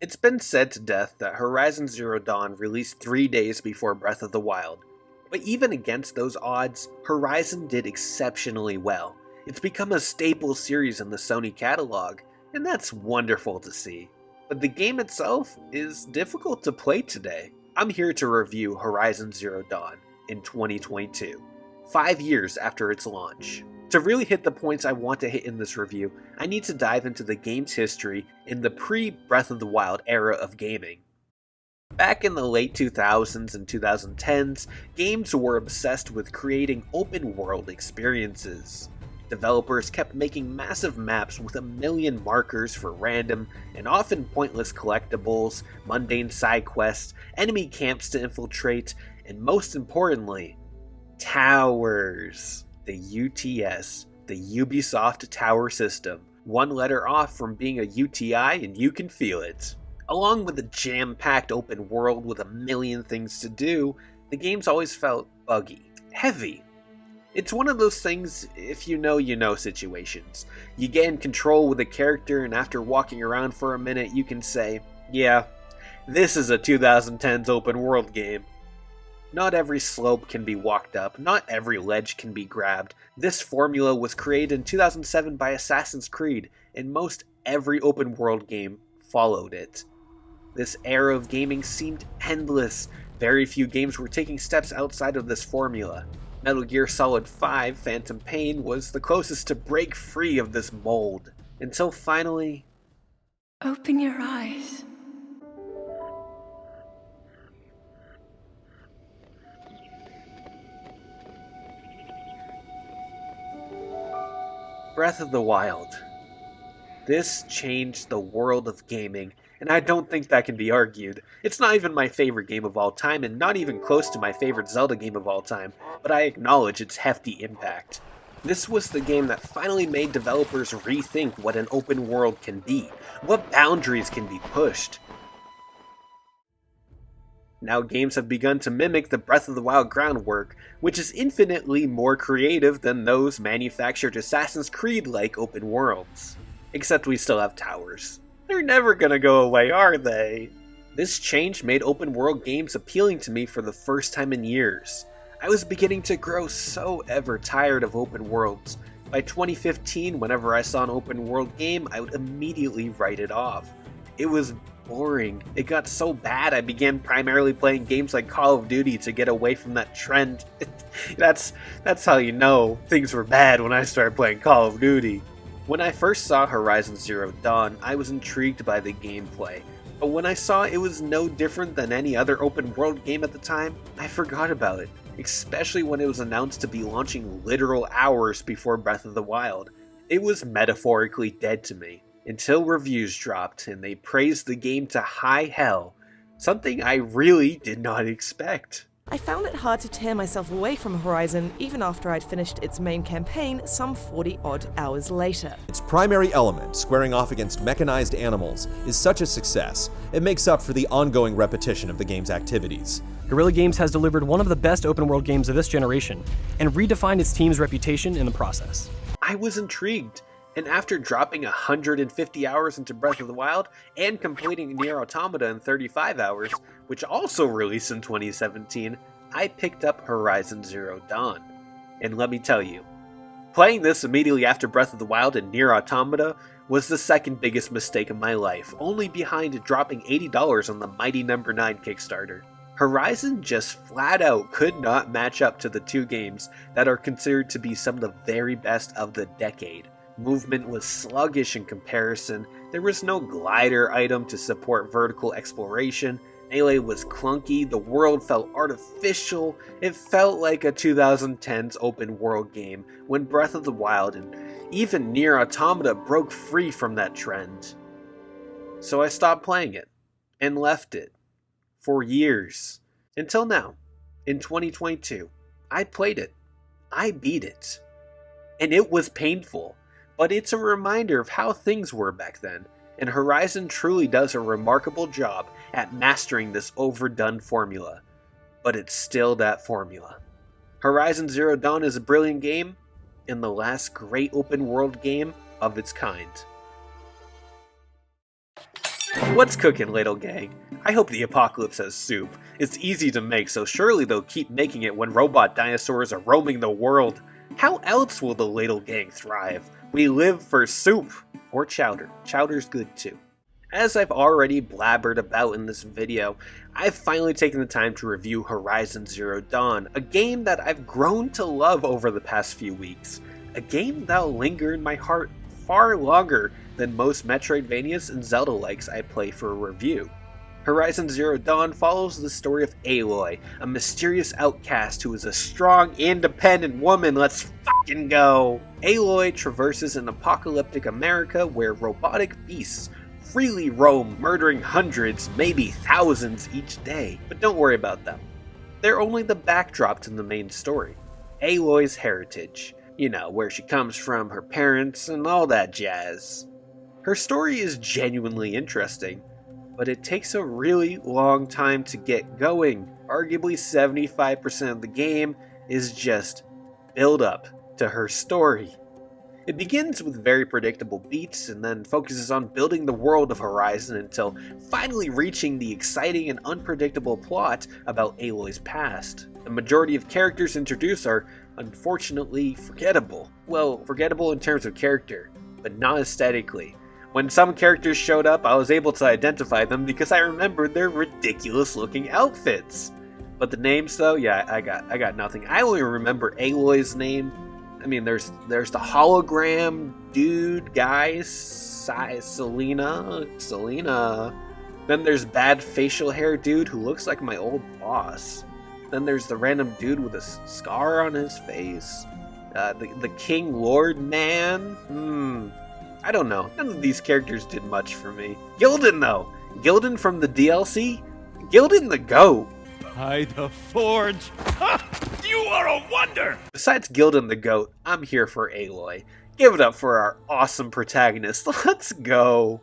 It's been said to death that Horizon Zero Dawn released 3 days before Breath of the Wild, but even against those odds, Horizon did exceptionally well. It's become a staple series in the Sony catalog, and that's wonderful to see. But the game itself is difficult to play today. I'm here to review Horizon Zero Dawn in 2022, 5 years after its launch. To really hit the points I want to hit in this review, I need to dive into the game's history in the pre-Breath of the Wild era of gaming. Back in the late 2000s and 2010s, games were obsessed with creating open-world experiences. Developers kept making massive maps with a million markers for random and often pointless collectibles, mundane side quests, enemy camps to infiltrate, and most importantly, towers. The UTS, the Ubisoft Tower System, one letter off from being a UTI and you can feel it. Along with a jam-packed open world with a million things to do, the game's always felt buggy, heavy. It's one of those things, if you know situations. You get in control with a character and after walking around for a minute you can say, yeah, this is a 2010s open world game. Not every slope can be walked up, not every ledge can be grabbed. This formula was created in 2007 by Assassin's Creed, and most every open world game followed it. This era of gaming seemed endless. Very few games were taking steps outside of this formula. Metal Gear Solid 5 Phantom Pain was the closest to break free of this mold. Until finally... Open your eyes. Breath of the Wild. This changed the world of gaming, and I don't think that can be argued. It's not even my favorite game of all time, and not even close to my favorite Zelda game of all time, but I acknowledge its hefty impact. This was the game that finally made developers rethink what an open world can be, what boundaries can be pushed. Now games have begun to mimic the Breath of the Wild groundwork, which is infinitely more creative than those manufactured Assassin's Creed-like open worlds. Except we still have towers. They're never gonna go away, are they? This change made open world games appealing to me for the first time in years. I was beginning to grow so ever tired of open worlds. By 2015, whenever I saw an open world game, I would immediately write it off. It was boring. It got so bad I began primarily playing games like Call of Duty to get away from that trend. That's how you know things were bad when I started playing Call of Duty. When I first saw Horizon Zero Dawn, I was intrigued by the gameplay, but when I saw it was no different than any other open world game at the time, I forgot about it, especially when it was announced to be launching literal hours before Breath of the Wild. It was metaphorically dead to me. Until reviews dropped and they praised the game to high hell, something I really did not expect. I found it hard to tear myself away from Horizon even after I'd finished its main campaign some 40-odd hours later. Its primary element, squaring off against mechanized animals, is such a success, it makes up for the ongoing repetition of the game's activities. Guerrilla Games has delivered one of the best open-world games of this generation, and redefined its team's reputation in the process. I was intrigued. And after dropping 150 hours into Breath of the Wild and completing Nier Automata in 35 hours, which also released in 2017, I picked up Horizon Zero Dawn. And let me tell you, playing this immediately after Breath of the Wild and Nier Automata was the second biggest mistake of my life, only behind dropping $80 on the Mighty No. 9 Kickstarter. Horizon just flat out could not match up to the two games that are considered to be some of the very best of the decade. Movement was sluggish in comparison, there was no glider item to support vertical exploration, melee was clunky, the world felt artificial, it felt like a 2010s open world game when Breath of the Wild and even Nier Automata broke free from that trend. So I stopped playing it, and left it, for years, until now, in 2022. I played it, I beat it, and it was painful. But it's a reminder of how things were back then, and Horizon truly does a remarkable job at mastering this overdone formula. But it's still that formula. Horizon Zero Dawn is a brilliant game, and the last great open world game of its kind. What's cooking, Ladle Gang? I hope the apocalypse has soup. It's easy to make, so surely they'll keep making it when robot dinosaurs are roaming the world. How else will the Ladle Gang thrive? We live for soup. Or chowder. Chowder's good too. As I've already blabbered about in this video, I've finally taken the time to review Horizon Zero Dawn, a game that I've grown to love over the past few weeks. A game that'll linger in my heart far longer than most Metroidvanias and Zelda-likes I play for a review. Horizon Zero Dawn follows the story of Aloy, a mysterious outcast who is a strong, independent woman. Let's fucking go! Aloy traverses an apocalyptic America where robotic beasts freely roam, murdering hundreds, maybe thousands each day. But don't worry about them. They're only the backdrop to the main story. Aloy's heritage. You know, where she comes from, her parents, and all that jazz. Her story is genuinely interesting, but it takes a really long time to get going. Arguably 75% of the game is just build up to her story. It begins with very predictable beats and then focuses on building the world of Horizon until finally reaching the exciting and unpredictable plot about Aloy's past. The majority of characters introduced are unfortunately forgettable. Well, forgettable in terms of character, but not aesthetically. When some characters showed up, I was able to identify them because I remembered their ridiculous looking outfits. But the names though, yeah, I got nothing. I only remember Aloy's name. I mean, there's the hologram dude guy, Selena. Then there's bad facial hair dude who looks like my old boss. Then there's the random dude with a scar on his face. The King Lord man. I don't know. None of these characters did much for me. Gildan though. Gildan from the DLC. Gildan the GOAT. By the Forge. You are a wonder! Besides Gildan the GOAT, I'm here for Aloy. Give it up for our awesome protagonist. Let's go.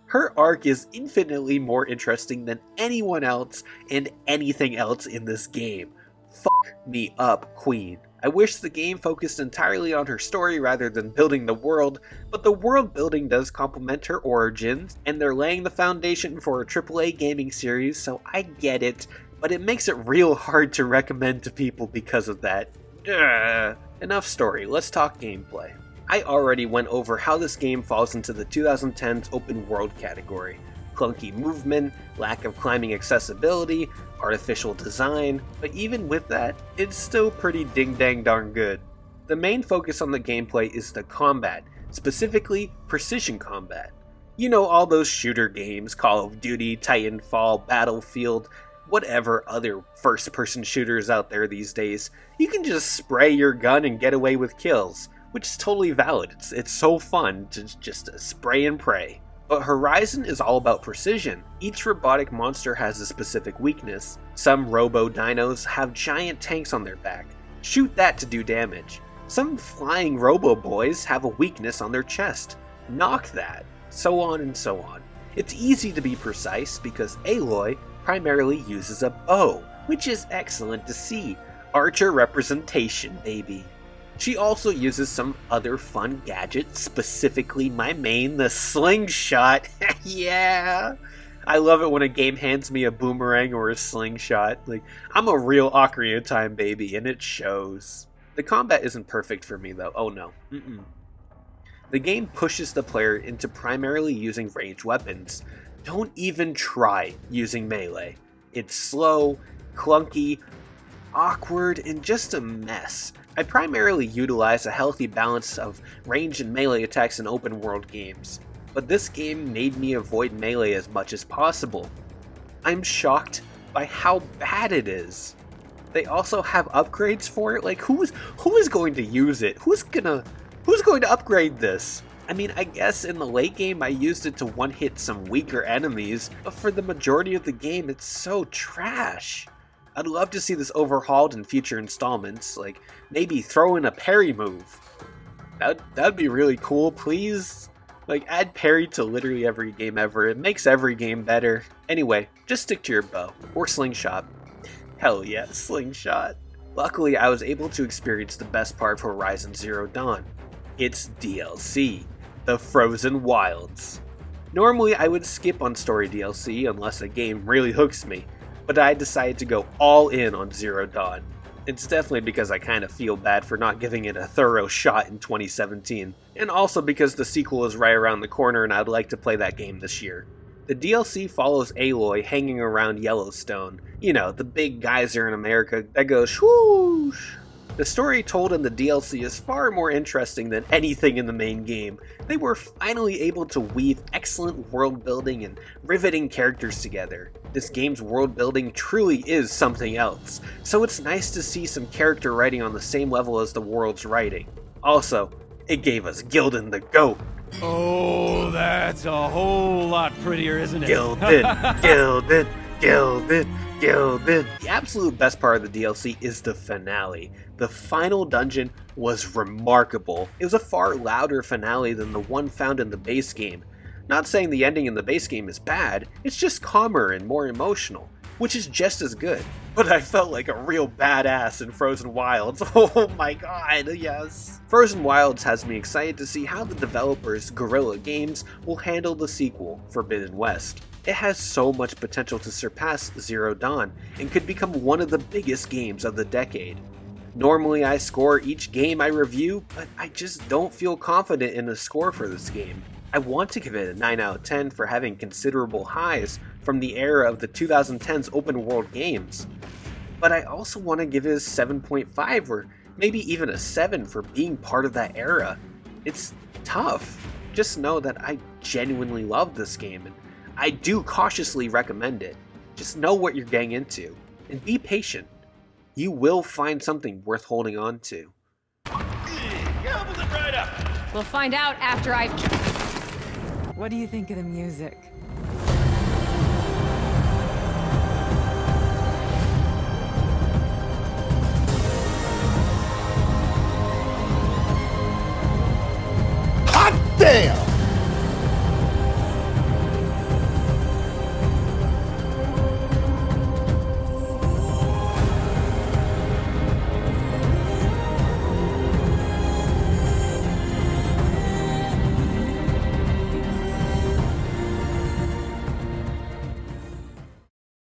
Her arc is infinitely more interesting than anyone else and anything else in this game. Fuck me up, Queen. I wish the game focused entirely on her story rather than building the world, but the world building does complement her origins, and they're laying the foundation for a AAA gaming series, so I get it, but it makes it real hard to recommend to people because of that. Enough story, let's talk gameplay. I already went over how this game falls into the 2010s open world category. Clunky movement, lack of climbing accessibility, artificial design, but even with that, it's still pretty ding-dang darn good. The main focus on the gameplay is the combat, specifically precision combat. You know, all those shooter games, Call of Duty, Titanfall, Battlefield, whatever other first-person shooters out there these days, you can just spray your gun and get away with kills, which is totally valid. It's so fun to just spray and pray. But Horizon is all about precision. Each robotic monster has a specific weakness. Some robo-dinos have giant tanks on their back. Shoot that to do damage. Some flying robo-boys have a weakness on their chest. Knock that. So on and so on. It's easy to be precise because Aloy primarily uses a bow, which is excellent to see. Archer representation, baby. She also uses some other fun gadgets, specifically my main, the slingshot. Yeah! I love it when a game hands me a boomerang or a slingshot. Like, I'm a real Ocarina of Time baby, and it shows. The combat isn't perfect for me though, oh no. The game pushes the player into primarily using ranged weapons. Don't even try using melee. It's slow, clunky, awkward, and just a mess. I primarily utilize a healthy balance of range and melee attacks in open world games, but this game made me avoid melee as much as possible. I'm shocked by how bad it is. They also have upgrades for it. Like, who is going to use it? Who's going to upgrade this? I mean, I guess in the late game I used it to one-hit some weaker enemies, but for the majority of the game it's so trash. I'd love to see this overhauled in future installments, like maybe throw in a parry move. That'd be really cool, please. Like, add parry to literally every game ever. It makes every game better. Anyway, just stick to your bow, or slingshot. Hell yeah, slingshot. Luckily, I was able to experience the best part of Horizon Zero Dawn. Its DLC, the Frozen Wilds. Normally I would skip on story DLC unless a game really hooks me, but I decided to go all in on Zero Dawn. It's definitely because I kind of feel bad for not giving it a thorough shot in 2017, and also because the sequel is right around the corner and I'd like to play that game this year. The DLC follows Aloy hanging around Yellowstone, you know, the big geyser in America that goes swoosh. The story told in the DLC is far more interesting than anything in the main game. They were finally able to weave excellent world building and riveting characters together. This game's world building truly is something else, so it's nice to see some character writing on the same level as the world's writing. Also, it gave us Gildan the Goat. Oh, that's a whole lot prettier, isn't it? Gildan, Gildan, Gildan, Gildan. The absolute best part of the DLC is the finale. The final dungeon was remarkable. It was a far louder finale than the one found in the base game. Not saying the ending in the base game is bad, it's just calmer and more emotional, which is just as good. But I felt like a real badass in Frozen Wilds. Oh my god, yes. Frozen Wilds has me excited to see how the developers, Guerrilla Games, will handle the sequel, Forbidden West. It has so much potential to surpass Zero Dawn and could become one of the biggest games of the decade. Normally I score each game I review, but I just don't feel confident in a score for this game. I want to give it a 9 out of 10 for having considerable highs from the era of the 2010s open world games. But I also want to give it a 7.5 or maybe even a 7 for being part of that era. It's tough. Just know that I genuinely love this game and I do cautiously recommend it. Just know what you're getting into and be patient. You will find something worth holding on to. Gobbled it right up. We'll find out after I've... What do you think of the music? Hot damn!